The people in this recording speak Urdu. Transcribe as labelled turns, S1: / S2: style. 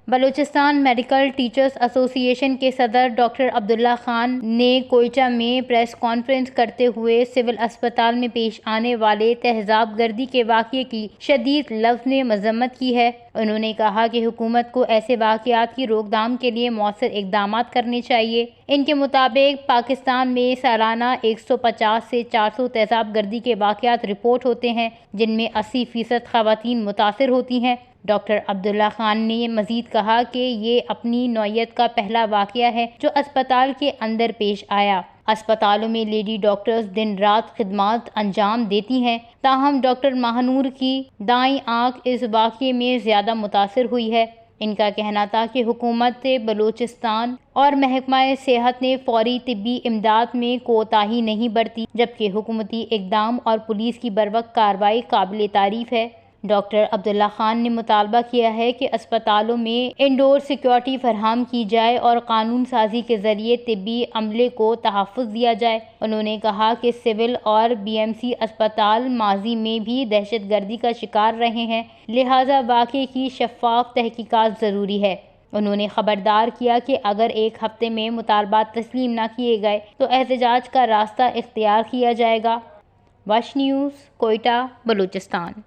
S1: بلوچستان میڈیکل ٹیچرز ایسوسی ایشن کے صدر ڈاکٹر عبداللہ خان نے کوئٹہ میں پریس کانفرنس کرتے ہوئے سول اسپتال میں پیش آنے والے تیزاب گردی کے واقعے کی شدید لفظ میں مذمت کی ہے۔ انہوں نے کہا کہ حکومت کو ایسے واقعات کی روک تھام کے لیے مؤثر اقدامات کرنے چاہیے۔ ان کے مطابق پاکستان میں سالانہ 150 سے 400 تیزاب گردی کے واقعات رپورٹ ہوتے ہیں، جن میں 80% خواتین متاثر ہوتی ہیں۔ ڈاکٹر عبداللہ خان نے مزید کہا کہ یہ اپنی نوعیت کا پہلا واقعہ ہے جو اسپتال کے اندر پیش آیا۔ اسپتالوں میں لیڈی ڈاکٹرز دن رات خدمات انجام دیتی ہیں، تاہم ڈاکٹر ماہنور کی دائیں آنکھ اس واقعے میں زیادہ متاثر ہوئی ہے۔ ان کا کہنا تھا کہ حکومت بلوچستان اور محکمہ صحت نے فوری طبی امداد میں کوتاہی نہیں برتی، جبکہ حکومتی اقدام اور پولیس کی بروقت کارروائی قابل تعریف ہے۔ ڈاکٹر عبداللہ خان نے مطالبہ کیا ہے کہ اسپتالوں میں انڈور سیکورٹی فراہم کی جائے اور قانون سازی کے ذریعے طبی عملے کو تحفظ دیا جائے۔ انہوں نے کہا کہ سول اور بی ایم سی اسپتال ماضی میں بھی دہشت گردی کا شکار رہے ہیں، لہٰذا واقعے کی شفاف تحقیقات ضروری ہے۔ انہوں نے خبردار کیا کہ اگر ایک ہفتے میں مطالبات تسلیم نہ کیے گئے تو احتجاج کا راستہ اختیار کیا جائے گا۔ وش نیوز، کوئٹہ، بلوچستان۔